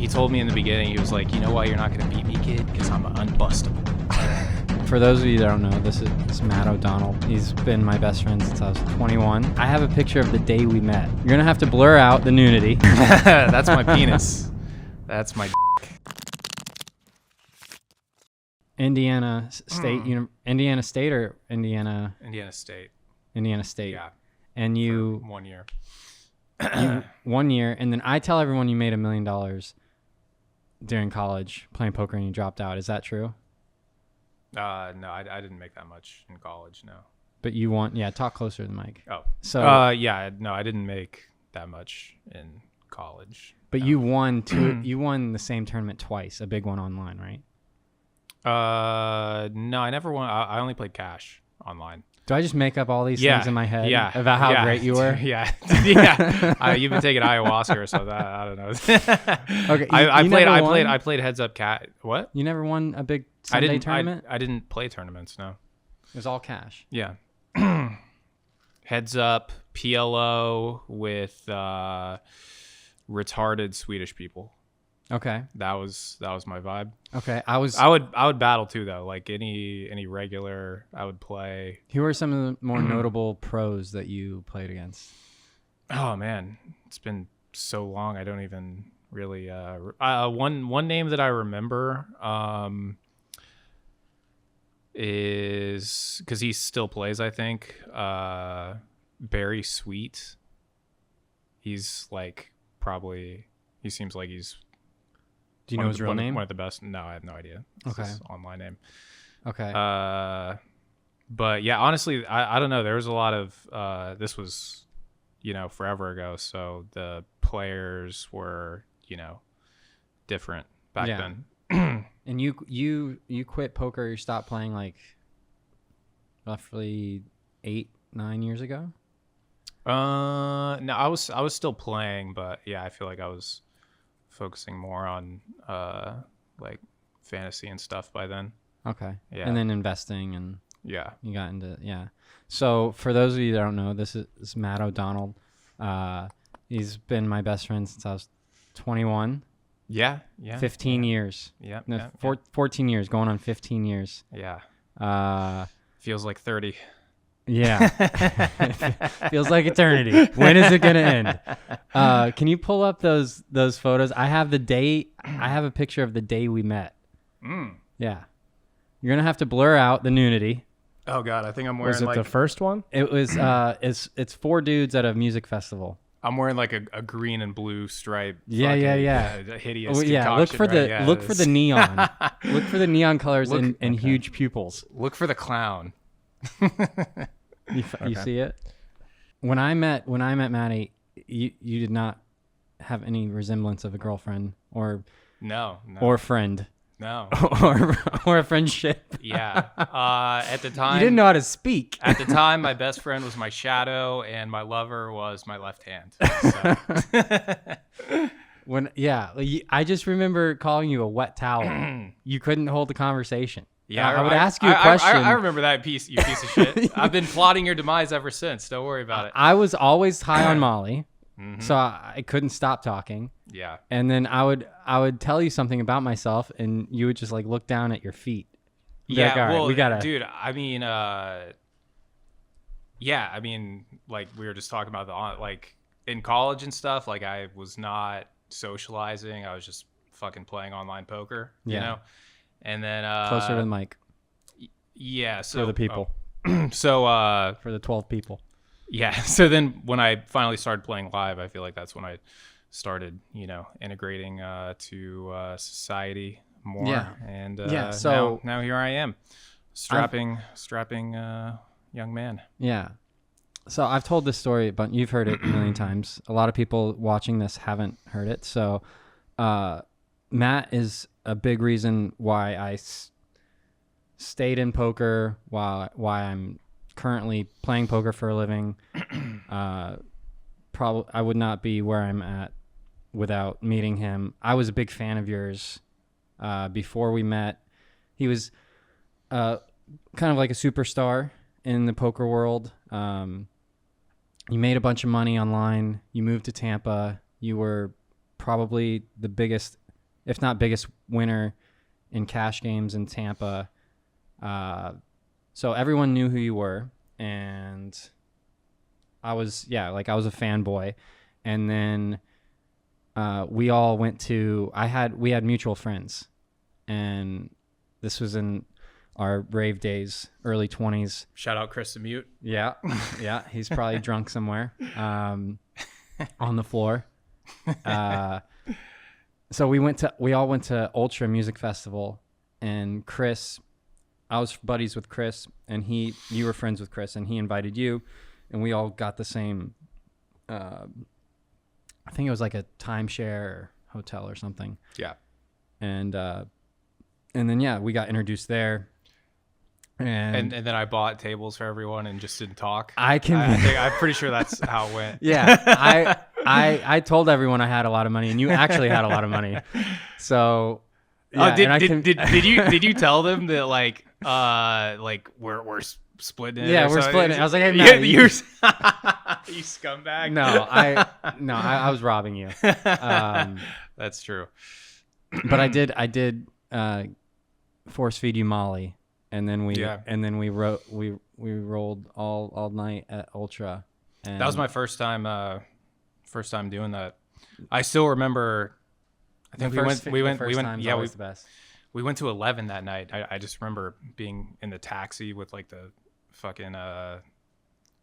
told me in the beginning, he was like, you know why you're not going to beat me, kid? Because I'm unbustable. For those of you that don't know, this is Matt O'Donnell. He's been my best friend since I was 21. I have a picture of the day we met. You're going to have to blur out the nudity. That's my penis. That's my Indiana State, Indiana State or Indiana? Indiana State. Indiana State. Yeah. And you... 1 year. 1 year, and then I tell everyone you made $1 million during college playing poker and you dropped out. Is that true? No, I didn't make that much in college, no. But you won, yeah, talk closer to the mic. Oh. So, yeah, no, I didn't make that much in college. But no. You won the same tournament twice, a big one online, right? No, I never won. I only played cash online. Do I just make up all these things in my head about how great you were? Yeah. You've been taking ayahuasca or something. I don't know. Okay. I played heads up cat. What? You never won a big Sunday tournament? I didn't play tournaments, no. It was all cash. Yeah. Heads up PLO with retarded Swedish people. Okay. That was my vibe. Okay. I would battle too though. Like any regular I would play. Who are some of the more notable pros that you played against? Oh man, it's been so long I don't even really one name that I remember is cuz he still plays, I think. Barry Sweet. He's like he seems like he's Do you know his real name? One of the best. No, I have no idea. It's his online name. Okay. But yeah, honestly, I don't know. There was a lot of this was, forever ago. So the players were, different back then. And you quit poker. You stopped playing like roughly 8-9 years ago. No, I was still playing, but yeah, I feel like I was focusing more on like fantasy and stuff by then. Okay. Yeah. And then investing and yeah. You got into So for those of you that don't know, this is Matt O'Donnell. He's been my best friend since I was 21. Yeah. 15 years. Yeah. No, 14 years, going on 15 years. Yeah. Feels like 30. Yeah. Feels like eternity. When is it going to end? Can you pull up those photos? I have a picture of the day we met. Yeah. You're going to have to blur out the nudity. Oh God, I think I'm wearing the first one? It was it's 4 dudes at a music festival. I'm wearing like a green and blue stripe. Yeah. Hideous. Look for the neon. Look for the neon colors and huge pupils. Look for the clown. You see it? When I met Maddie, you did not have any resemblance of a girlfriend or friend. No. or a friendship. Yeah. At the time, you didn't know how to speak. At the time, my best friend was my shadow, and my lover was my left hand. So. I just remember calling you a wet towel. You couldn't hold the conversation. Yeah, I would ask you a question. I remember that you piece of shit. I've been plotting your demise ever since. Don't worry about it. I was always high on Molly, so I couldn't stop talking. Yeah. And then I would tell you something about myself, and you would just like look down at your feet. Yeah, like, well, we gotta... dude. I mean, like we were just talking about like in college and stuff. Like I was not socializing. I was just fucking playing online poker. You know. And then closer to the mic. Yeah, so for the people. For the 12 people. Yeah. So then when I finally started playing live, I feel like that's when I started, integrating to society more. Yeah. And so now here I am, strapping young man. Yeah. So I've told this story, but you've heard it a million times. A lot of people watching this haven't heard it. So Matt is a big reason why I stayed in poker, why I'm currently playing poker for a living. Probably I would not be where I'm at without meeting him. I was a big fan of yours before we met. He was kind of like a superstar in the poker world. You made a bunch of money online. You moved to Tampa. You were probably the biggest if not biggest winner in cash games in Tampa. So everyone knew who you were, and I was a fanboy. And then we all went to, we had mutual friends, and this was in our rave days, early 20s. Shout out Chris the Mute. Yeah. Yeah. He's probably drunk somewhere on the floor. So we all went to Ultra Music Festival, and Chris, I was buddies with Chris, and you were friends with Chris, and he invited you, and we all got the same, I think it was like a timeshare hotel or something. Yeah. And then, yeah, we got introduced there. And then I bought tables for everyone and just didn't talk. I'm pretty sure that's how it went. Yeah. I told everyone I had a lot of money, and you actually had a lot of money. So, yeah, did you tell them that like we're splitting it? Yeah, we're splitting it. I was like, hey, Matt, you scumbag. No, I was robbing you. That's true. But I did force feed you Molly, and then we rolled all night at Ultra. And that was my first time doing that. I still remember. I think we went. Yeah, the best. We went to 11 that night. I just remember being in the taxi with like the fucking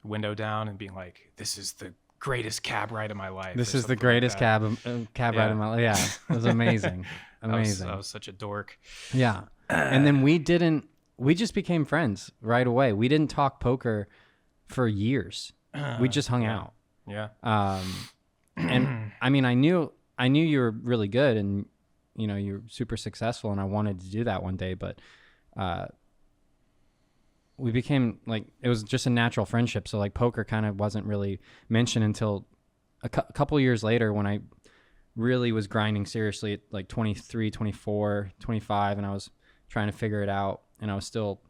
window down and being like, "This is the greatest cab ride of my life." This is the greatest cab ride of my life. Yeah, it was amazing. Amazing. I was such a dork. Yeah, and then we just became friends right away. We didn't talk poker for years. We just hung out. Yeah. And I mean, I knew you were really good, and you know, you're super successful, and I wanted to do that one day, but we became like, it was just a natural friendship. So like poker kind of wasn't really mentioned until a couple years later, when I really was grinding seriously at like 23, 24, 25, and I was trying to figure it out, and I was still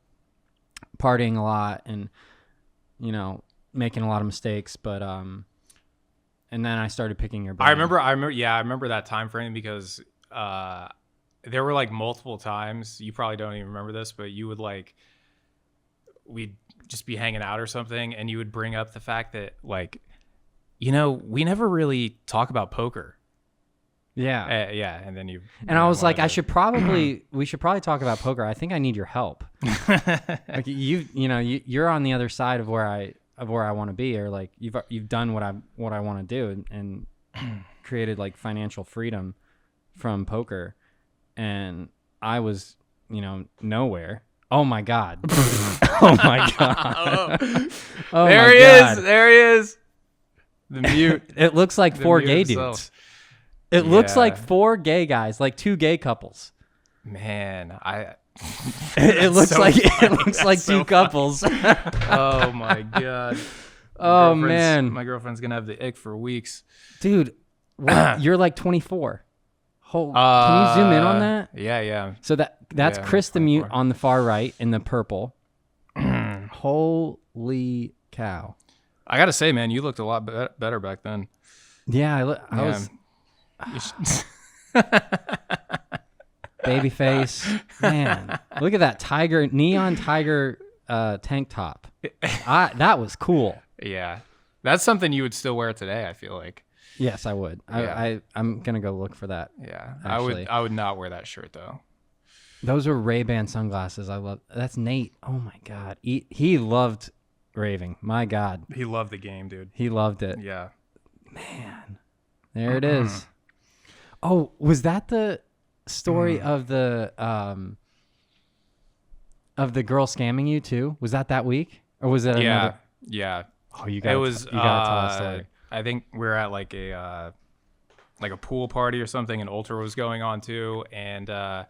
partying a lot and, you know, making a lot of mistakes, but and then I started picking your brain. I remember that time frame, because there were like multiple times, you probably don't even remember this, but you would like, we'd just be hanging out or something, and you would bring up the fact that like, you know, we never really talk about poker. Yeah. Yeah. And then I was like, we should probably talk about poker. I think I need your help. Like you're on the other side of where I want to be, or like you've done what I want to do, and created like financial freedom from poker, and I was, you know, nowhere. Oh my God. Oh my God. Oh, there he is. There he is. The mute. It looks like four gay dudes. It looks like four gay guys, like two gay couples. Man, it looks like two couples. Oh my God. Oh man, my girlfriend's gonna have the ick for weeks, dude. You're like 24. Can you zoom in on that? Yeah. So that's Chris the Mute on the far right in the purple. Holy cow! I gotta say, man, you looked a lot better back then. Yeah, I was. Baby face, man. Look at that neon tiger tank top. That was cool. Yeah, that's something you would still wear today, I feel like. Yes, I would. Yeah. I'm gonna go look for that. Yeah, actually. I would not wear that shirt though. Those are Ray-Ban sunglasses. I love. That's Nate. Oh my God, he loved raving. My God, he loved the game, dude. He loved it. Yeah, man. There it is. Oh, was that the story of the girl scamming you too? Was that week, or was it another? Yeah. Oh, you gotta tell that story. I think we were at like a pool party or something, and Ultra was going on too, and I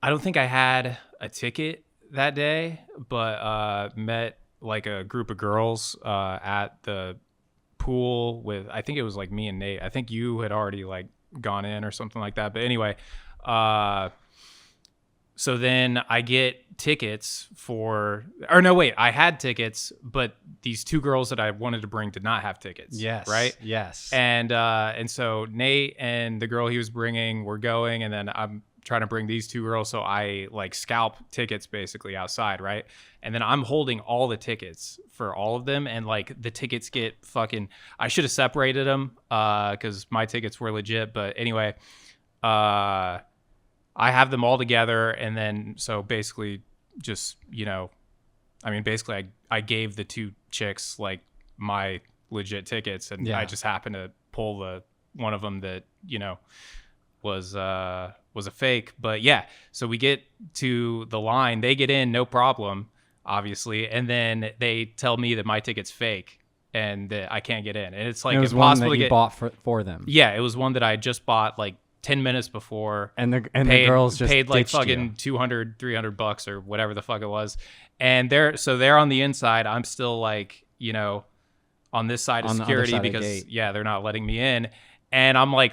don't think I had a ticket that day, but met like a group of girls at the pool with, I think it was like me and Nate. I think you had already like gone in or something like that, but anyway, So then I get tickets I had tickets, but these 2 girls that I wanted to bring did not have tickets. Yes. Right. Yes. And so Nate and the girl he was bringing were going, and then I'm trying to bring these 2 girls. So I like scalp tickets basically outside. Right. And then I'm holding all the tickets for all of them. And like the tickets get I should have separated them because my tickets were legit. But anyway, I have them all together, and then so basically just, basically I gave the 2 chicks like my legit tickets, and I just happened to pull the one of them that, was a fake. But yeah, so we get to the line, they get in, no problem, obviously, and then they tell me that my ticket's fake and that I can't get in, and it's like impossible one that to you get bought for them. Yeah, it was one that I just bought like 10 minutes before, and the girls just paid like fucking $200-$300 or whatever the fuck it was, and they're on the inside. I'm still like, on this side of security because they're not letting me in, and I'm like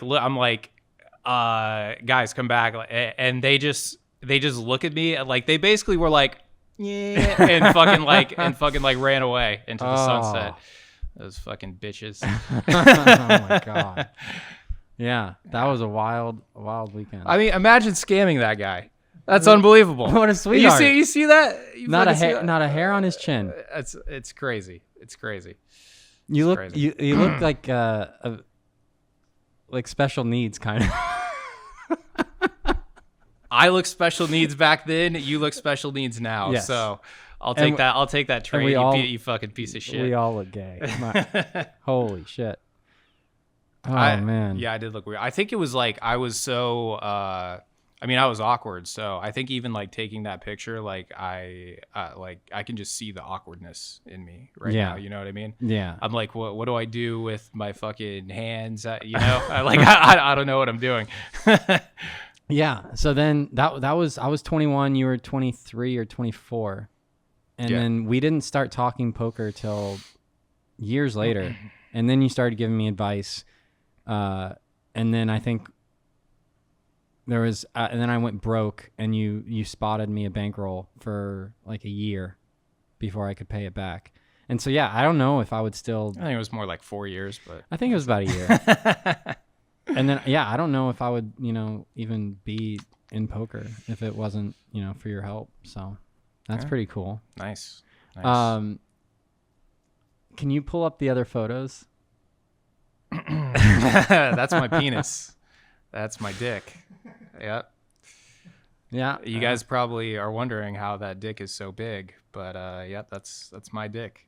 guys, come back, and they just look at me like they basically were like, yeah, and fucking like ran away into the sunset. Those fucking bitches. Oh my god. Yeah, that was a wild weekend. I mean, imagine scamming that guy. That's unbelievable. What a sweetheart. You see that? Not a hair on his chin. It's crazy. It's crazy. You look like like special needs kind of. I look special needs back then. You look special needs now. Yes. So I'll take that. I'll take that trade. You fucking piece of shit. We all look gay. Holy shit. Oh, man. Yeah, I did look weird. I think it was like I was so I was awkward. So I think even like taking that picture, like I can just see the awkwardness in me right now. You know what I mean? Yeah. I'm like, what do I do with my fucking hands? I don't know what I'm doing. Yeah. So then that was I was 21. You were 23 or 24, and then we didn't start talking poker till years later, and then you started giving me advice. And then I think there was, and then I went broke, and you spotted me a bankroll for like a year before I could pay it back. And so, yeah, I don't know if I would still. I think it was more like 4 years, but I think it was about a year. And then, I don't know if I would, even be in poker if it wasn't, for your help. So that's pretty cool. Nice. Can you pull up the other photos? That's my penis. That's my dick. Yep. Yeah. You guys probably are wondering how that dick is so big, but that's my dick.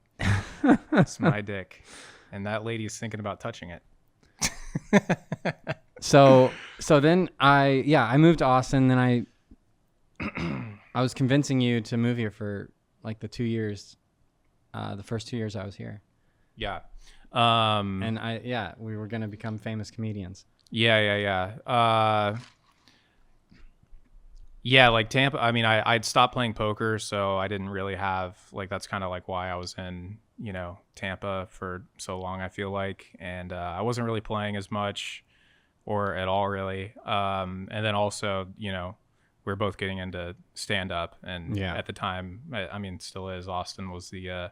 That's my dick. And that lady's thinking about touching it. So then I moved to Austin, then I was convincing you to move here for like the 2 years, the first 2 years I was here. Yeah. And we were going to become famous comedians. Yeah. Like Tampa, I mean, I'd stopped playing poker, so I didn't really have, like, that's kind of like why I was in, Tampa for so long, I feel like. And I wasn't really playing as much or at all, really. And then also, we were both getting into stand-up. And at the time, I mean, still is, Austin was the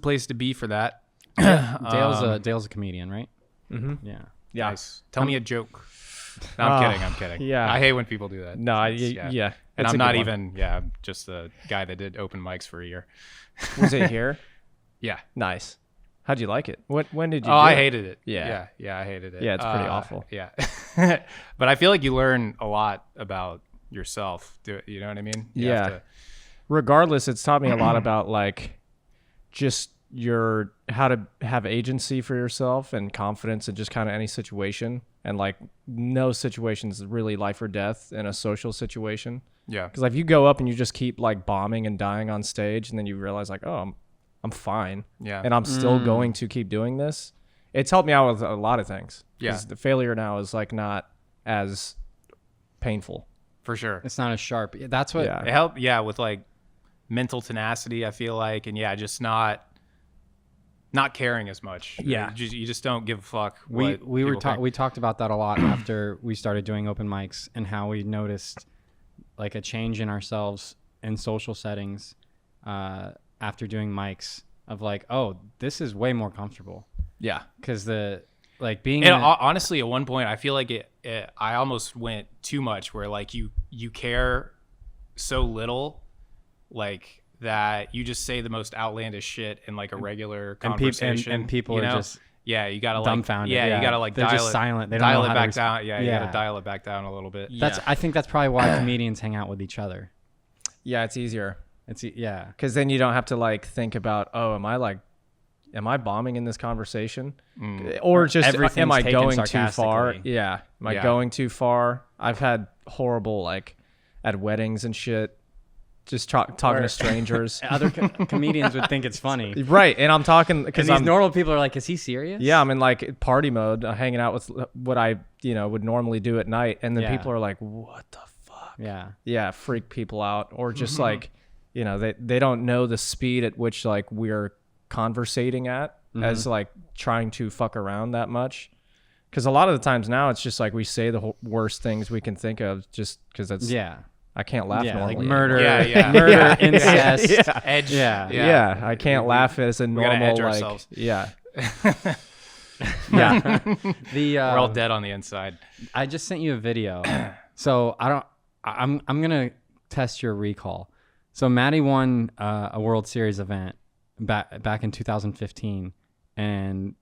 place to be for that. Dale's a comedian, right? Mm-hmm. Yeah. Nice. Tell me a joke. No, I'm kidding. Yeah. I hate when people do that. No, yeah. And I'm not even, I'm just a guy that did open mics for a year. Was it here? Yeah. Nice. How'd you like it? When did you I hated it. Yeah, I hated it. Yeah, it's pretty awful. Yeah. But I feel like you learn a lot about yourself. You know what I mean? Regardless, it's taught me a lot about like just how to have agency for yourself and confidence in just kind of any situation, and like no situation is really life or death in a social situation. Yeah, because like if you go up and you just keep like bombing and dying on stage, and then you realize like, oh, I'm fine, and I'm still going to keep doing this. It's helped me out with a lot of things. Yeah, the failure now is like not as painful. For sure, it's not as sharp. That's what it helped. Yeah, with like mental tenacity, I feel like, and just not caring as much. Yeah, you just don't give a fuck. We talked about that a lot after we started doing open mics, and how we noticed like a change in ourselves in social settings after doing mics of like, oh, this is way more comfortable. Yeah. Because the like being honestly, at one point, I feel like I almost went too much where like you care so little, like that you just say the most outlandish shit in like a regular conversation, and people are just you gotta like dumbfounded. you gotta like they're dial just it, silent. They don't dial know it how back to down. You gotta dial it back down a little bit. I think that's probably why comedians hang out with each other. Yeah, it's easier. Because then you don't have to like think about, oh, am I bombing in this conversation, or just am I going too far? Yeah, am I going too far? I've had horrible like at weddings and shit. Just talking to strangers. Other comedians would think it's funny. Right. And I'm talking because these normal people are like, is he serious? Yeah. I'm in like party mode, hanging out with what I, would normally do at night. And then people are like, what the fuck? Yeah. Yeah. Freak people out. Or just like, they don't know the speed at which like we're conversating at as like trying to fuck around that much. Because a lot of the times now it's just like we say the worst things we can think of just because it's I can't laugh normally. Like murder, murder, incest, edge. Yeah. I can't laugh as a normal edge like. Ourselves. Yeah. Yeah. We're all dead on the inside. I just sent you a video, so I'm gonna test your recall. So Maddie won a World Series event back in 2015, and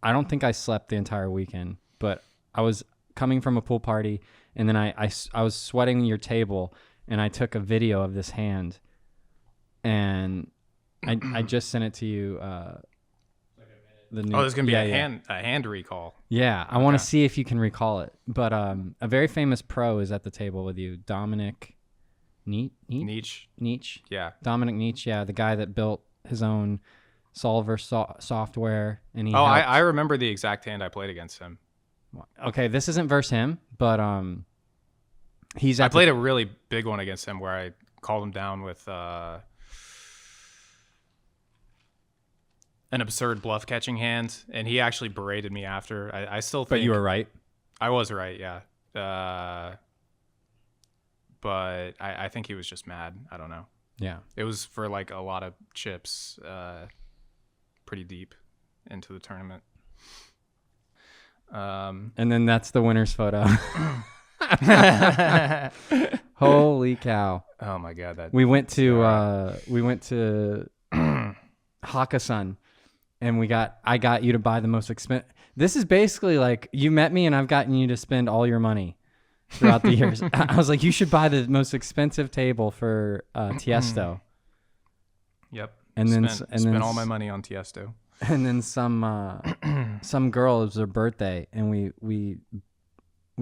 I don't think I slept the entire weekend, but I was coming from a pool party. And then I was sweating your table, and I took a video of this hand, and I just sent it to you. There's gonna be a hand recall. Yeah, I want to see if you can recall it. But a very famous pro is at the table with you, Dominic Nietzsche. Yeah, Dominic Nietzsche. Yeah, the guy that built his own solver software, and he. I remember the exact hand I played against him. Okay, this isn't versus him, but I played a really big one against him where I called him down with an absurd bluff catching hand, and he actually berated me after. I still think. But you were right. I was right, yeah. But I think he was just mad. I don't know. Yeah. It was for like a lot of chips, pretty deep into the tournament. And then that's the winner's photo. Holy cow! Oh my god! We went to Hakkasan, and I got you to buy the most expensive. This is basically like you met me, and I've gotten you to spend all your money throughout the years. I was like, you should buy the most expensive table for Tiesto. Yep. And then spent all my money on Tiesto. And then some girl, it was her birthday, and we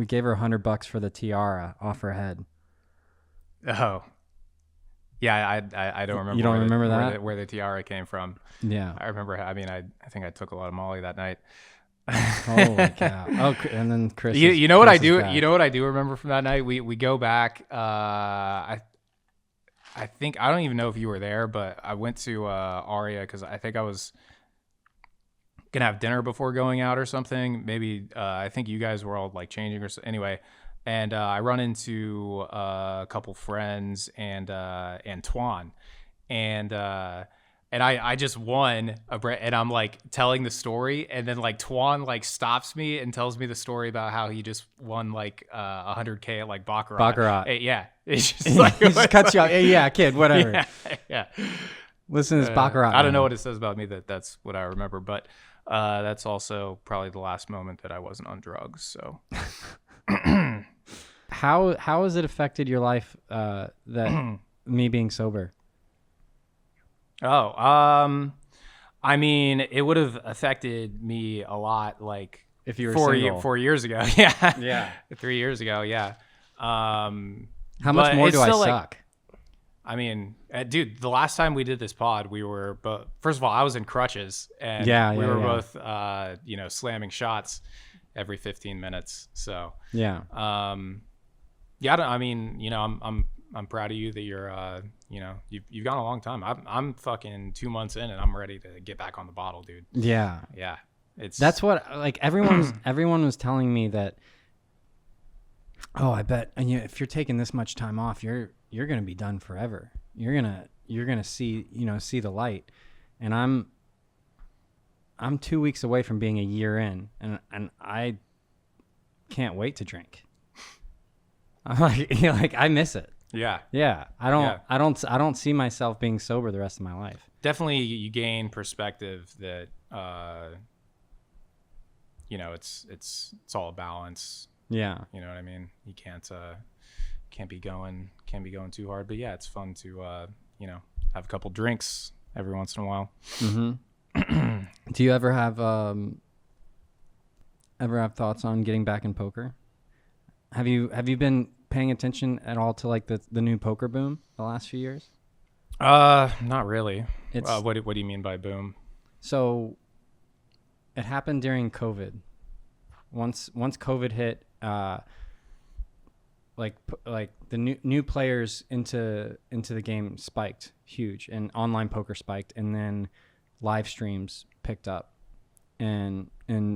gave her $100 for the tiara off her head. Oh, yeah, I don't remember. You don't remember that? Where the tiara came from? Yeah, I remember. I mean, I think I took a lot of Molly that night. Holy cow! Oh, and then Chris. You know what I do? You know what I do remember from that night? We go back. I think I don't even know if you were there, but I went to Aria because I think I was gonna have dinner before going out or something. Maybe I think you guys were all like changing or so. Anyway, and I run into a couple friends and Twan, and I just won and I'm like telling the story, and then like Twan like stops me and tells me the story about how he just won like $100K at like Baccarat. Yeah, it's just like he just cuts you off. Yeah, kid, whatever. Yeah. Listen to this Baccarat. I don't know what it says about me that's what I remember, but that's also probably the last moment that I wasn't on drugs. So, how has it affected your life that me being sober? Oh, I mean, it would have affected me a lot, like if you were 4 years ago. Yeah. Yeah. 3 years ago. Yeah. How much more do I suck? I mean, dude, the last time we did this pod, we were both, first of all, I was in crutches, and we were both, slamming shots every 15 minutes. So, yeah. I'm proud of you that you're, you've gone a long time. I'm fucking 2 months in, and I'm ready to get back on the bottle, dude. Yeah. Yeah. That's what, like, everyone was telling me that, oh, I bet. And if you're taking this much time off, you're going to be done forever. You're going to see the light. And I'm 2 weeks away from being a year in, and I can't wait to drink. I'm like I miss it. Yeah. Yeah. I don't see myself being sober the rest of my life. Definitely you gain perspective that it's all a balance. Yeah. You know what I mean? You can't be going too hard, but yeah, it's fun to have a couple drinks every once in a while. Mm-hmm. Do you ever have thoughts on getting back in poker? Have you been paying attention at all to like the new poker boom the last few years? Not really. What do you mean by boom? So it happened during COVID. Once COVID hit, like the new players into the game spiked huge, and online poker spiked, and then live streams picked up and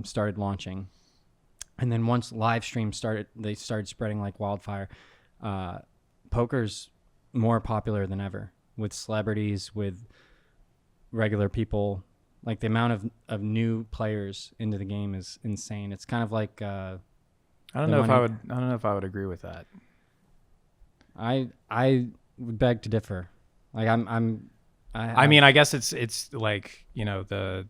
started launching. And then once live streams started spreading like wildfire. Poker's more popular than ever, with celebrities, with regular people. Like the amount of new players into the game is insane. It's kind of like I don't know if I would agree with that. I would beg to differ. Like I mean, I guess it's like, the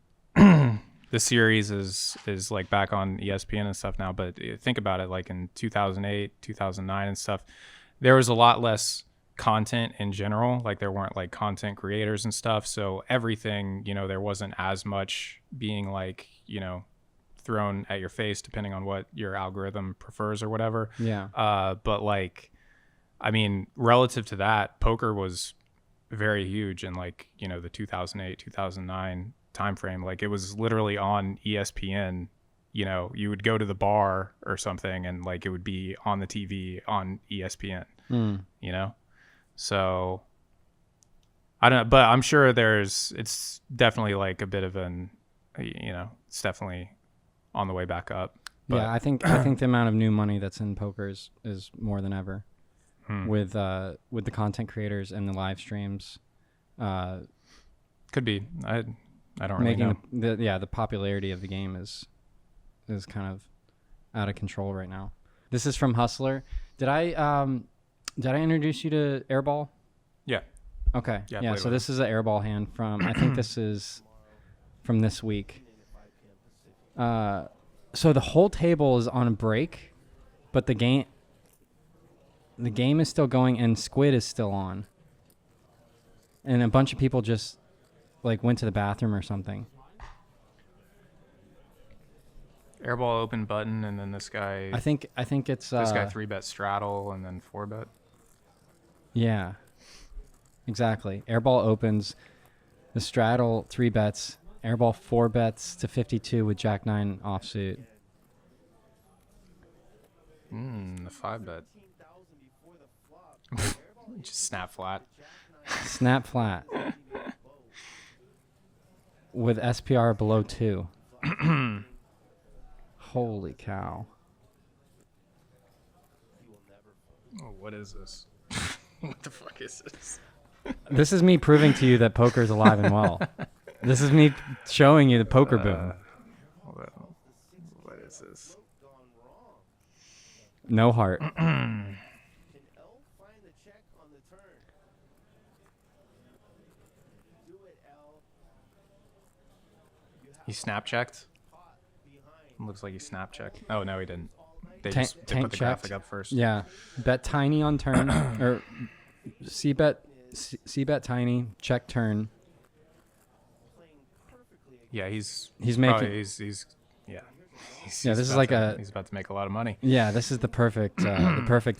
the series is like back on ESPN and stuff now, but think about it, like in 2008, 2009 and stuff, there was a lot less content in general. Like there weren't like content creators and stuff. So everything, there wasn't as much being like, thrown at your face depending on what your algorithm prefers or whatever. Yeah. But like, I mean, relative to that, poker was very huge in like, the 2008, 2009 time frame. Like it was literally on ESPN. You would go to the bar or something and like it would be on the TV on ESPN. So I don't know, but I'm sure it's definitely like a bit of it's definitely on the way back up. But yeah, I think the amount of new money that's in poker is more than ever with the content creators and the live streams. Could be. I don't really know. The popularity of the game is kind of out of control right now. This is from Hustler. Did I introduce you to Airball? Yeah. Okay. Yeah. So this is an Airball hand from. I think this is from this week. So the whole table is on a break, but the game is still going and Squid is still on. And a bunch of people just like went to the bathroom or something. Airball open button, and then this guy. I think it's this guy 3-bet straddle and then 4-bet. Yeah, exactly. Airball opens, the straddle 3 bets. Airball 4 bets to 52 with Jack 9 offsuit. The 5-bet. Just snap flat. Snap flat. With SPR below 2. Holy cow. Oh, what is this? What the fuck is this? This is me proving to you that poker is alive and well. This is me showing you the poker boom. What is this? No heart. He snap checked? Looks like he snap checked. Oh, no, he didn't. They put the graphic up first. Yeah. Bet tiny on turn. Or C bet tiny, check turn. Yeah, he's making yeah. This is like he's about to make a lot of money. Yeah, this is the perfect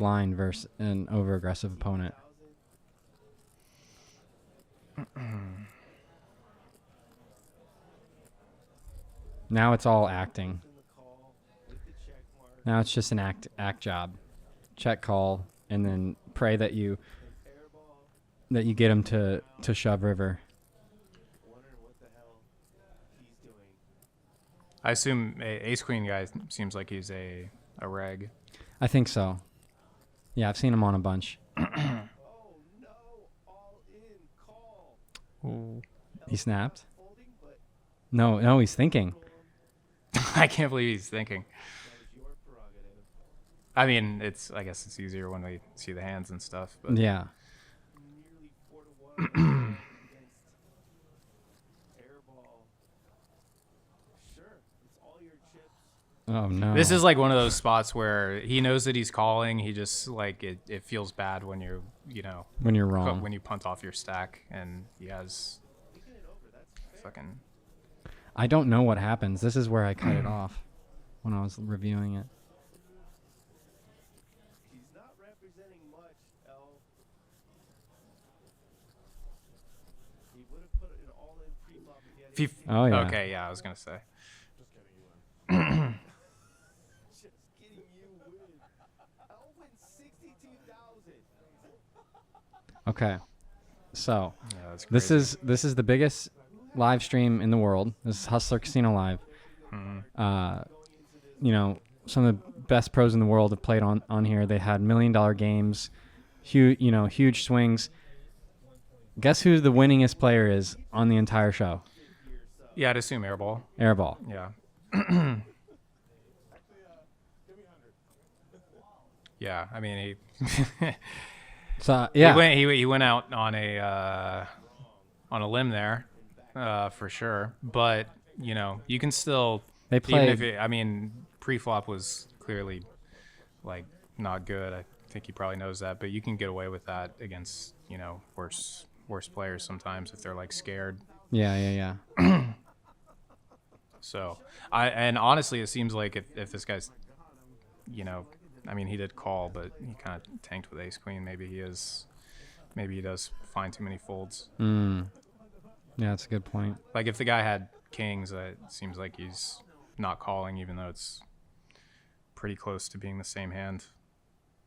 line versus an over aggressive opponent. Now it's all acting. Now it's just an act job. Check call and then pray that you get him to shove river. I assume ace queen guy seems like he's a reg. I think so. Yeah, I've seen him on a bunch. He snapped? No, he's thinking. I can't believe he's thinking. I mean, I guess it's easier when we see the hands and stuff. But. Yeah. Oh no. This is like one of those spots where he knows that he's calling. He just like it feels bad when when you're wrong. When you punt off your stack and he has fucking. I don't know what happens. This is where I cut it off when I was reviewing it. He's not representing much, L. He would have put an all-in pre-flop again. Oh yeah. Okay, yeah, I was gonna say. Just kidding, you win. I'll win 62,000. Okay. So Yeah, that's this crazy. is the biggest live stream in the world. This is Hustler Casino Live. Some of the best pros in the world have played on here. They had $1 million games, huge swings. Guess who the winningest player is on the entire show? Yeah, I'd assume airball. Airball. Yeah. Yeah, I mean he. So yeah, he went out on a limb there, for sure. But you can still. they played. Even if pre-flop was clearly like not good. I think he probably knows that, but you can get away with that against worse players sometimes if they're like scared. Yeah. So and honestly, it seems like if this guy's, he did call, but he kind of tanked with ace queen. Maybe he does find too many folds. Yeah, that's a good point. Like if the guy had kings, it seems like he's not calling, even though it's pretty close to being the same hand.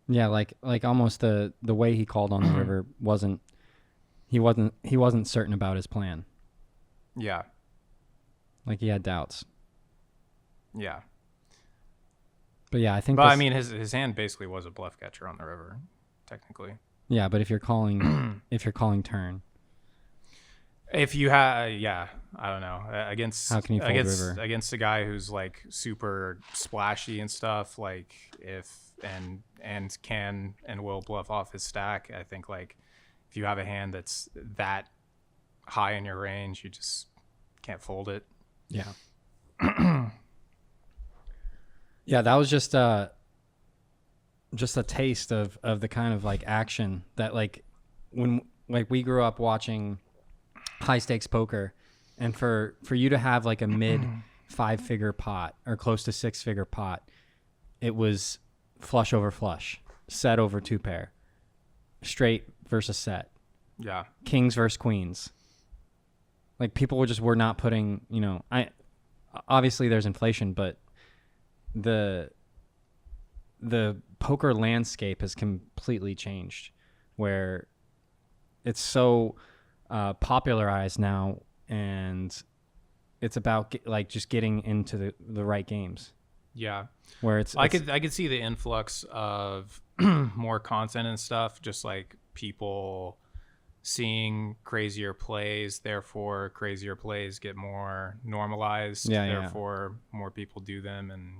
Yeah, like almost the way he called on the river wasn't certain about his plan. Yeah. Like he had doubts. Yeah. But yeah, I think. But his hand basically was a bluff catcher on the river, technically. Yeah, but if you're calling turn. If you have, I don't know. Against How can you fold river? Against a guy who's like super splashy and stuff, like and can and will bluff off his stack. I think like if you have a hand that's that high in your range, you just can't fold it. Yeah. Yeah, that was just a taste of the kind of like action that like when like we grew up watching high stakes poker, and for you to have like a mid 5-figure pot or close to 6-figure pot, it was flush over flush, set over 2-pair, straight versus set, Yeah. kings versus queens. Like people were not putting, obviously there's inflation, but the poker landscape has completely changed, where it's so popularized now, and it's about just getting into the right games. Yeah. Where I could see the influx of more content and stuff, just like people seeing crazier plays, therefore crazier plays get more normalized, therefore more people do them, and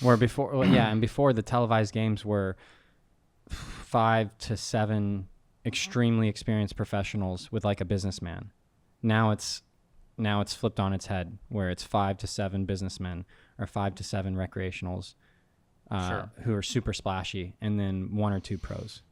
Where before, and before the televised games were 5 to 7 extremely experienced professionals with like a businessman. Now it's flipped on its head, where it's 5 to 7 businessmen or 5 to 7 recreationals who are super splashy, and then 1 or 2 pros.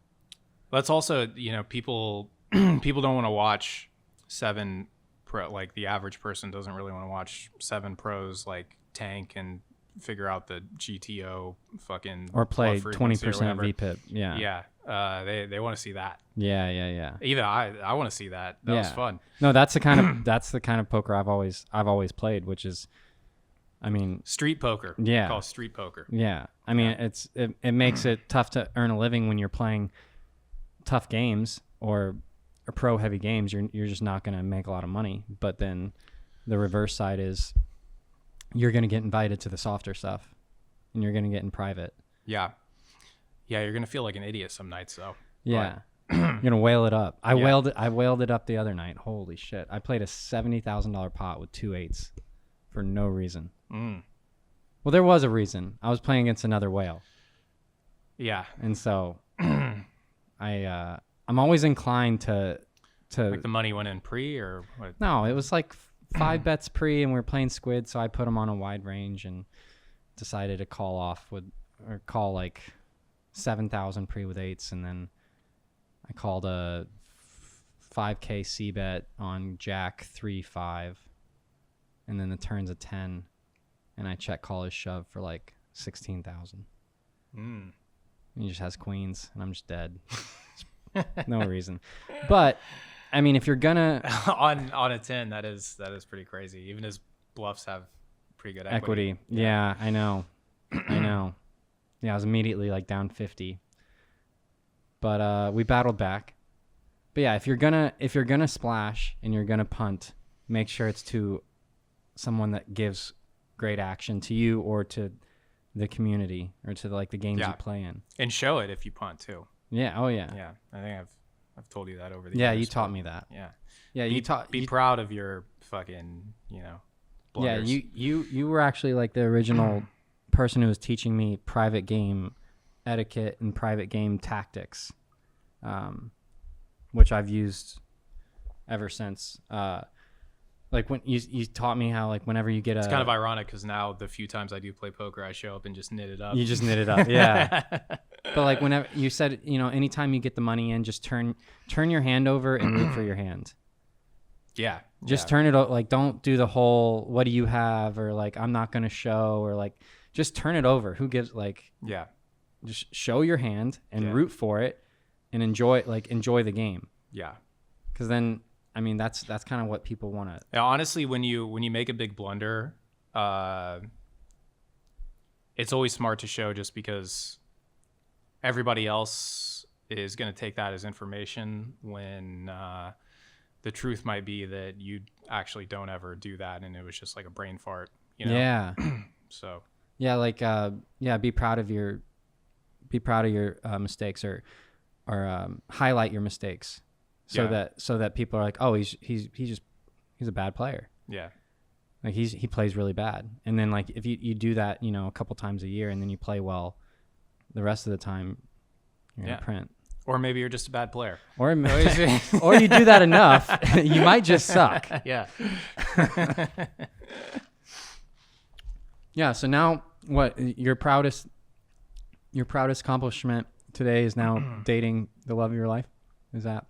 That's also, people don't want to watch 7 pro. Like the average person doesn't really want to watch 7 pros like tank and figure out the GTO fucking or play 20% VPIP. Yeah. They want to see that. Yeah. Even I want to see that. That was fun. No, that's the kind of poker I've always played, which is, street poker. Yeah. Called street poker. Yeah. It makes it tough to earn a living when you're playing tough games or pro heavy games. You're just not going to make a lot of money. But then the reverse side is you're going to get invited to the softer stuff, and you're going to get in private. Yeah. Yeah, you're gonna feel like an idiot some nights though. Yeah. You're gonna whale it up. I Yeah. whaled it up the other night. Holy shit! I played a $70,000 pot with 2 8s for no reason. Mm. Well, there was a reason. I was playing against another whale, Yeah. and so I'm always inclined to. Like the money went in pre or what? No, it was like 5 bets pre, and we were playing squid, so I put them on a wide range and decided to call like 7,000 pre with 8s, and then I called a 5K C bet on Jack 3-5, and then the turn's a 10, and I check call his shove for like 16,000. Mm. He just has queens, and I'm just dead. No reason. But I mean, if you're gonna on a 10, that is pretty crazy. Even his bluffs have pretty good equity. Yeah, I know. Yeah, I was immediately like down 50. But we battled back. But yeah, if you're gonna splash and you're gonna punt, make sure it's to someone that gives great action to you or to the community or to like the games you play in. And show it if you punt too. Yeah. Oh yeah. Yeah. I think I've told you that over the years. Yeah, you taught me that. Yeah. Yeah, be proud of your fucking, blunders. Yeah, you were actually like the original person who was teaching me private game etiquette and private game tactics, which I've used ever since. Like when you taught me how, like, whenever you get it's kind of ironic because now the few times I do play poker, I show up and just knit it up. You just knit it up, yeah. But like whenever you said, anytime you get the money in, just turn your hand over and root for your hand. Yeah. Just turn it over. Like, don't do the whole, what do you have? Or like, I'm not going to show, or like, just turn it over. Who gives, like, yeah. Just show your hand and root for it and enjoy the game. Yeah. Cause then, I mean, that's kind of what people want to. Yeah, honestly, when you make a big blunder, it's always smart to show, just because everybody else is going to take that as information when the truth might be that you actually don't ever do that, and it was just like a brain fart, Yeah. So. Yeah, like be proud of your mistakes, or highlight your mistakes, so that people are like, oh, he's a bad player. Yeah. Like he plays really bad, and then like if you do that, a couple times a year, and then you play well, the rest of the time you're gonna print. Or maybe you're just a bad player. Or you do that enough, you might just suck. Yeah. Yeah. So now, what your proudest accomplishment today is now dating the love of your life? Is that?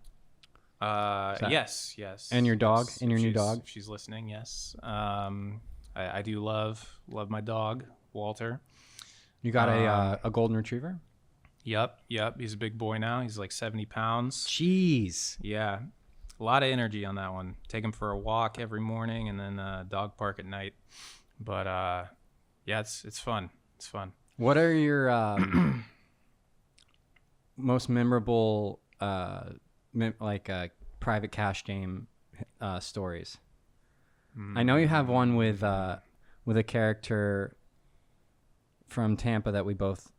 Yes. And your dog, and your new dog. If she's listening, yes. I do love my dog, Walter. You got a golden retriever? Yep. He's a big boy now. He's like 70 pounds. Jeez. Yeah. A lot of energy on that one. Take him for a walk every morning, and then dog park at night. But yeah, it's fun. It's fun. What are your most memorable private cash game stories? I know you have one with a character from Tampa that we both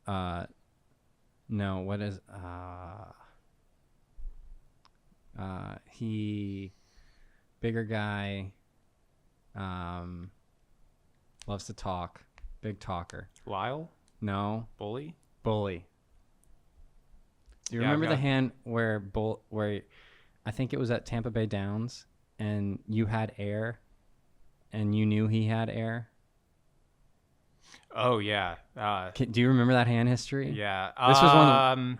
know. What is he? Bigger guy, loves to talk, big talker. Lyle? No. Bully? Do you remember the hand where I think it was at Tampa Bay Downs, and you had air, and you knew he had air? Oh yeah. Do you remember that hand history? Yeah. This was one.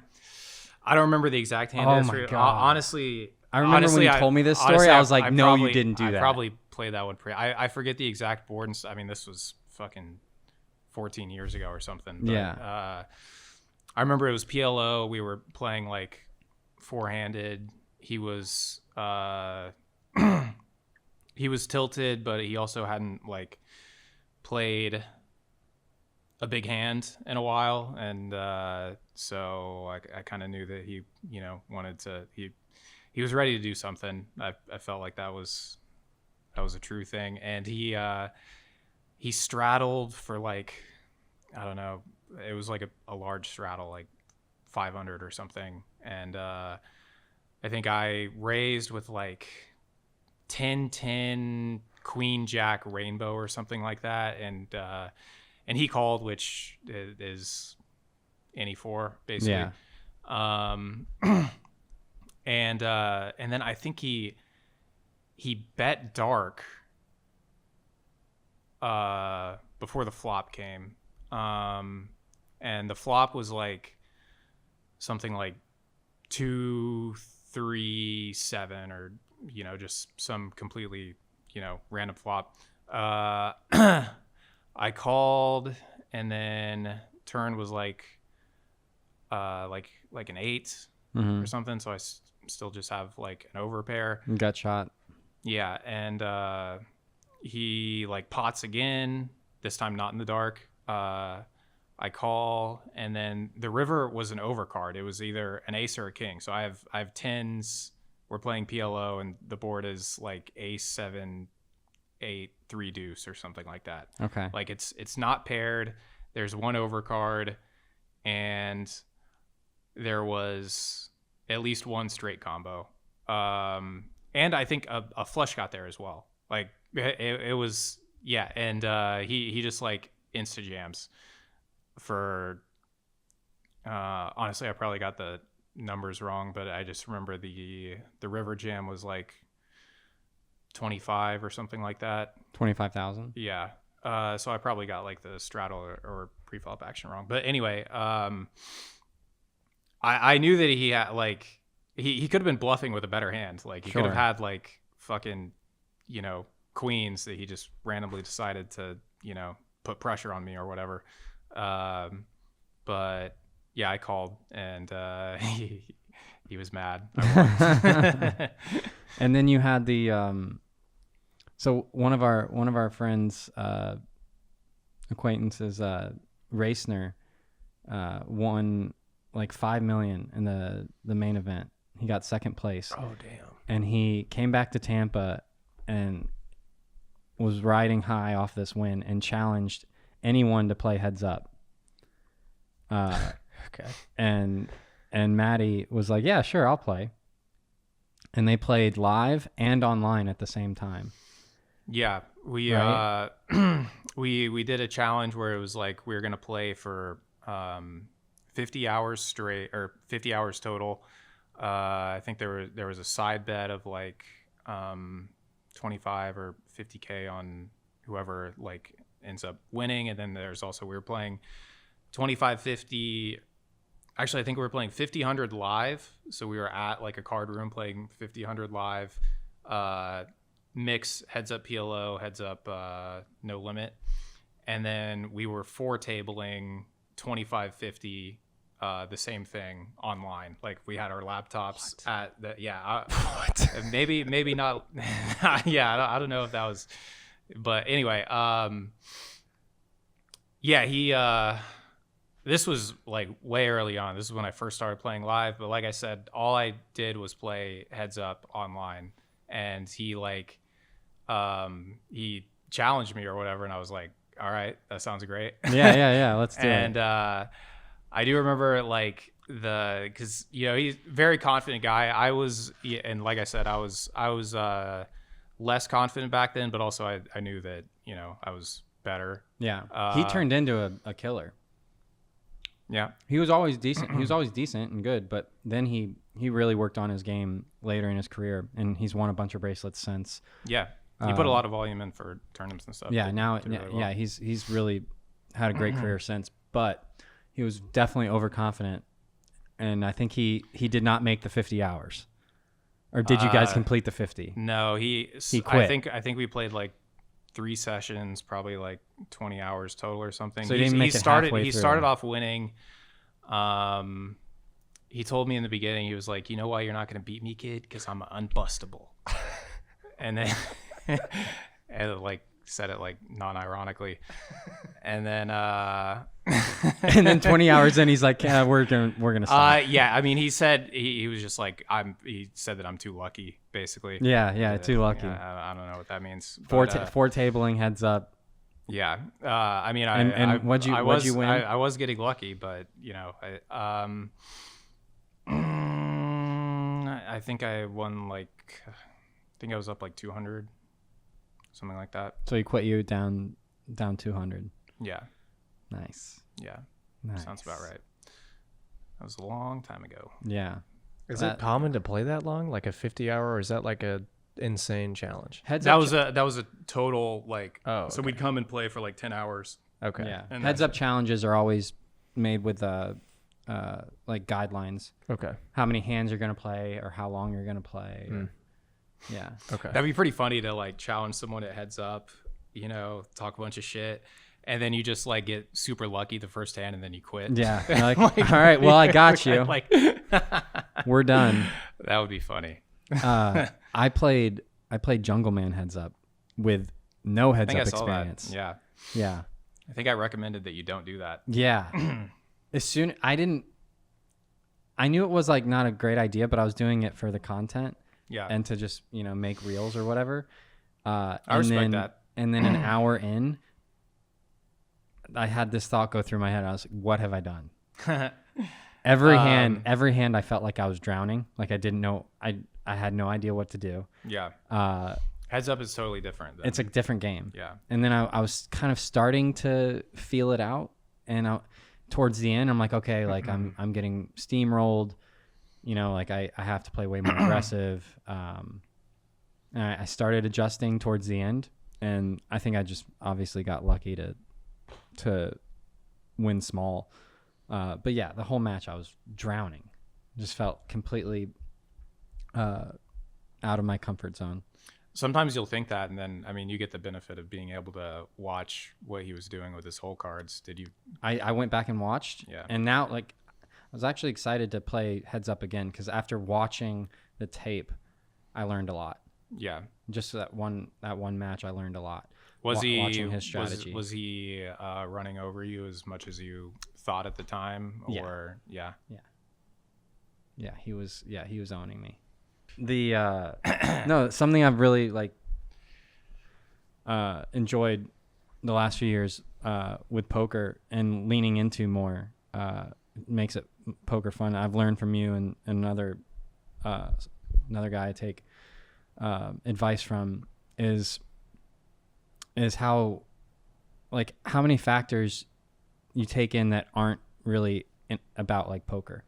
I don't remember the exact hand history. My God. Honestly, I remember when you told me this story. I was like, no, you didn't do that. I probably played that one I forget the exact board. I mean, this was fucking 14 years ago or something. But, yeah. I remember it was PLO. We were playing like four-handed. He was tilted, but he also hadn't like played a big hand in a while, and so I kind of knew that he wanted to. He was ready to do something. I felt like that was a true thing, and he straddled for like, I don't know, it was like a large straddle, like 500 or something. And I think I raised with like 10-10 queen jack rainbow or something like that. And he called, which is any 4 basically. Yeah. And then I think he bet dark before the flop came. And the flop was like something like 2-3-7 or, you know, just some completely, you know, random flop. I called, and then turn was like an 8 or something. So I still just have like an overpair. Got shot. Yeah. And he like pots again, this time not in the dark. I call, and then the river was an overcard. It was either an ace or a king. So I have tens. We're playing PLO, and the board is like ace 7 8 3 deuce or something like that. Okay. Like it's not paired. There's one overcard, and there was at least one straight combo. And I think a flush got there as well. Like it was, yeah. And he just like insta jams for honestly, I probably got the numbers wrong, but I just remember the river jam was like 25 or something like that. 25,000. Yeah. So I probably got like the straddle or pre-flop action wrong. But anyway, I knew that he had like he could have been bluffing with a better hand. Like he could have had like fucking, you know, queens that he just randomly decided to, you know, put pressure on me or whatever. But yeah, I called, and he was mad. I won. And then you had the so one of our friends acquaintances, Racener, won like $5 million in the main event. He got second place. Oh damn. And he came back to Tampa and was riding high off this win and challenged anyone to play heads up. Okay. And Maddie was like, yeah, sure, I'll play. And they played live and online at the same time. Yeah, we Right? we did a challenge where it was like we were gonna play for 50 hours straight, or 50 hours total. I think there was a side bet of like 25 or 50K on whoever like ends up winning, and then there's also we were playing 25, 50. Actually, I think we were playing 50-100 live, so we were at like a card room playing 50-100 live. Mix heads up PLO, heads up no limit, and then we were 4-tabling 25-50 the same thing online. Like we had our laptops at the maybe not. Yeah, I don't know if that was, but anyway, yeah, he this was like way early on. This is when I first started playing live, but like I said, all I did was play heads up online, and he like he challenged me or whatever, and I was like, all right, that sounds great. Yeah, let's do it. And I do remember like because you know he's a very confident guy. I was, and like I said, I was less confident back then, but also I knew that, you know, I was better. Yeah, he turned into a killer. Yeah, he was always decent. He was always decent and good, but then he really worked on his game later in his career, and he's won a bunch of bracelets since. Yeah, he put a lot of volume in for tournaments and stuff. Yeah, really well. He's really had a great career since, but he was definitely overconfident, and I think he did not make the 50 hours. Or did you guys complete the 50? No, he quit. I think we played like 3 sessions, probably like 20 hours total or something. So he started off winning. He told me in the beginning, he was like, you know why you're not going to beat me, kid? Because I'm unbustable. And then and like said it like non-ironically. And then and then 20 hours in, he's like, yeah, we're gonna stop. Yeah, I mean, he said he was just like, he said that I'm too lucky, basically. Yeah, too lucky. I don't know what that means. Four tabling heads up. Yeah. I mean, what'd you win? I was getting lucky, but I think I won I think I was up 200, something like that. So he quit you down 200. Yeah. Nice. Yeah. Nice. Sounds about right. That was a long time ago. Yeah. Is it common to play that long, like a 50-hour, or is that like a insane challenge? That was a total Oh, so we'd come and play for 10 hours. Okay. Yeah. And Heads up challenges are always made with guidelines. Okay. How many hands you're gonna play, or how long you're gonna play. Yeah. Okay. That'd be pretty funny to challenge someone at heads up, talk a bunch of shit, and then you just get super lucky the first hand, and then you quit. Yeah. You're like, all right, well, I got you. We're done. That would be funny. I played Jungle Man heads up with no heads up experience. That. Yeah. Yeah. I think I recommended that you don't do that. Yeah. I knew it was not a great idea, but I was doing it for the content. Yeah. And to just, make reels or whatever. I respect that. And then an hour in, I had this thought go through my head. I was like, what have I done? Every hand I felt like I was drowning. Like I didn't know, I had no idea what to do. Yeah. Heads up is totally different. It's a different game. Yeah. And then I was kind of starting to feel it out. And towards the end, I'm like, okay, I'm getting steamrolled. I have to play way more aggressive. And I started adjusting towards the end. And I think I just obviously got lucky to win small. But yeah, the whole match I was drowning. Just felt completely out of my comfort zone. Sometimes you'll think that, and then you get the benefit of being able to watch what he was doing with his whole cards. Did you? I went back and watched. Yeah. And now I was actually excited to play heads up again because after watching the tape, I learned a lot. Yeah. Just that one match, I learned a lot. Was he watching his strategy? Was he running over you as much as you thought at the time? Or yeah. He was owning me. No, something I've really enjoyed the last few years with poker and leaning into more makes it poker fun. I've learned from you and another guy I take advice from is how many factors you take in that aren't really about poker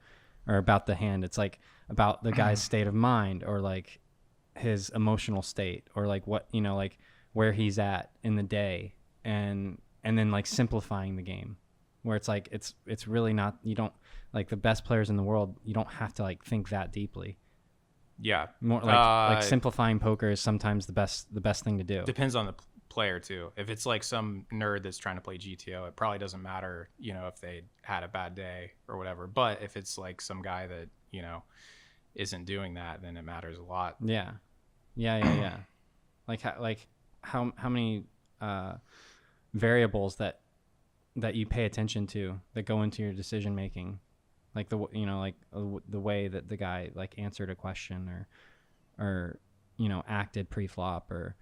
or about the hand. It's about the guy's state of mind or his emotional state or what where he's at in the day and then simplifying the game where it's really not, you don't the best players in the world, you don't have to think that deeply. Yeah. More simplifying poker is sometimes the best thing to do. Depends on the player too. If it's some nerd that's trying to play GTO, it probably doesn't matter, if they had a bad day or whatever. But if it's some guy that, isn't doing that, then it matters a lot. Yeah. How many variables that you pay attention to that go into your decision making, the way that the guy answered a question or acted pre-flop or.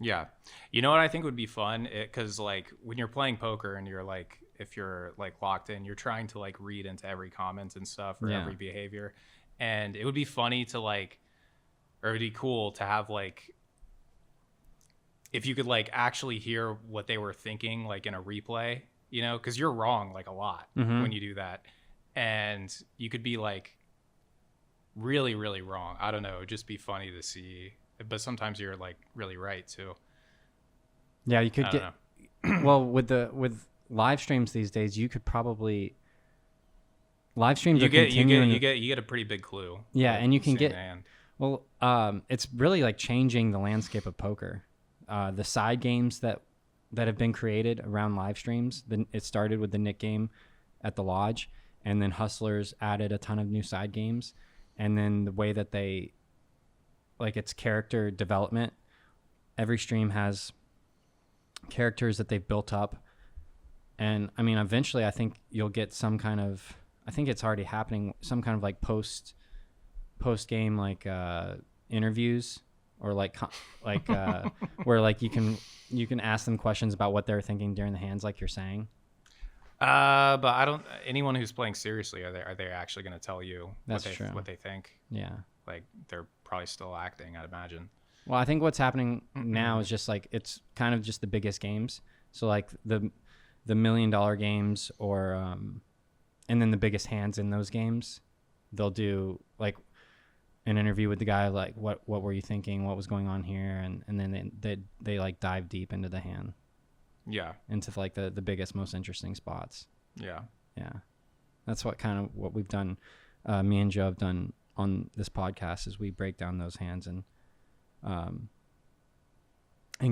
Yeah. You know what I think would be fun? Because when you're playing poker and you're if you're locked in, you're trying to read into every comment and stuff or every behavior. And it would be funny to or it'd be cool to have if you could actually hear what they were thinking in a replay, because you're wrong a lot when you do that. And you could be really, really wrong. I don't know. It'd just be funny to see. But sometimes you're really right too. Yeah, you could get well with live streams these days. You could probably live streams. You get a pretty big clue. Yeah, and you can get well. It's really changing the landscape of poker. The side games that have been created around live streams. It started with the Nick game at the Lodge, and then Hustlers added a ton of new side games, and then the way that they its character development. Every stream has characters that they've built up. And eventually I think you'll get some kind of, I think it's already happening, some kind of post game interviews or like where like you can ask them questions about what they're thinking during the hands, like you're saying? But I don't. Anyone who's playing seriously, are they actually going to tell you That's true. What they think? Yeah. Like they're probably still acting, I'd imagine. Well, I think what's happening now is just like it's kind of just the biggest games. So like the $1 million games, or and then the biggest hands in those games, they'll do like an interview with the guy, like what were you thinking, what was going on here, and then they like dive deep into the hand. Yeah. Into like the biggest, most interesting spots. Yeah. Yeah. That's what we've done. Me and Joe have done on this podcast is we break down those hands and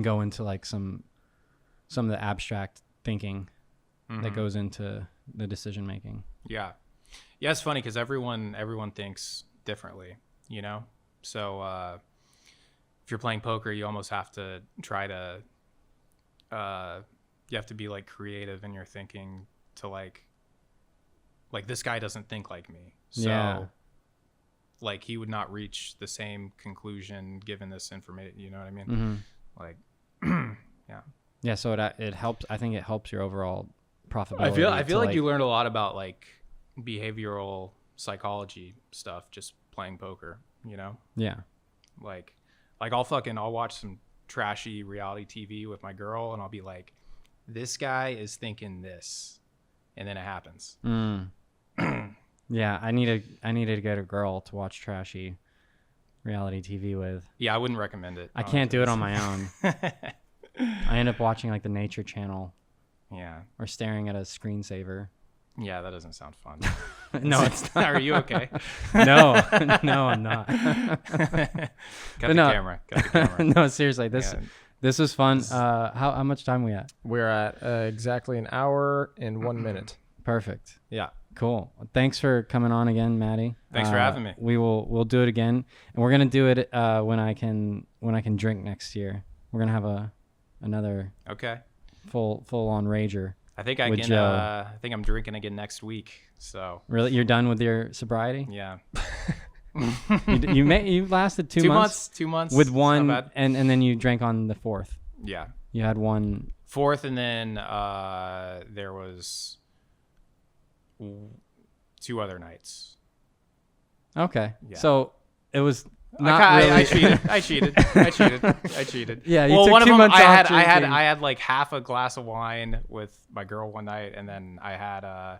go into like some of the abstract thinking that goes into the decision making. Yeah. Yeah. It's funny because everyone thinks differently, you know? So, if you're playing poker, you almost have to try to, you have to be like creative in your thinking to like this guy doesn't think like me. So like he would not reach the same conclusion given this information, you know what I mean? Like, yeah. Yeah. So it helps. I think it helps your overall profitability. I feel like you learned a lot about like behavioral psychology stuff just playing poker, you know? Yeah. Like I'll watch some trashy reality TV with my girl and I'll be like, this guy is thinking this, and then it happens. Yeah, I need to get a girl to watch trashy reality TV with. Yeah, I wouldn't recommend it. I can't do it on my own. I end up watching like the Nature Channel. Yeah. Or staring at a screensaver. Yeah, that doesn't sound fun. No, it's not. Are you okay? No, I'm not. Cut the camera. No, seriously, this was fun. How much time we at? We're at exactly an hour and 1 minute. Perfect. Yeah. Cool. Thanks for coming on again, Maddie. Thanks for having me. We'll do it again, and we're gonna do it when I can drink next year. We're gonna have another full on rager. I think I think I'm drinking again next week. So really, you're done with your sobriety? Yeah. you lasted 2 months. 2 months with one, and then you drank on the 4th. Yeah. You had one 4th, and then there was 2 other nights. Okay. Yeah. So it was not really. I cheated. Yeah. You well, took one 2 of them, months off I drinking. had like half a glass of wine with my girl one night, and then I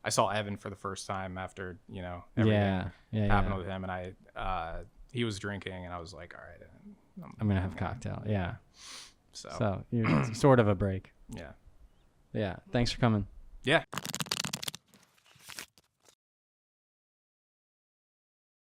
saw Evan for the first time after everything happened with him, and he was drinking, and I was like, all right, I'm gonna have a cocktail. Yeah. So you're sort of a break. Yeah. Yeah. Thanks for coming. Yeah.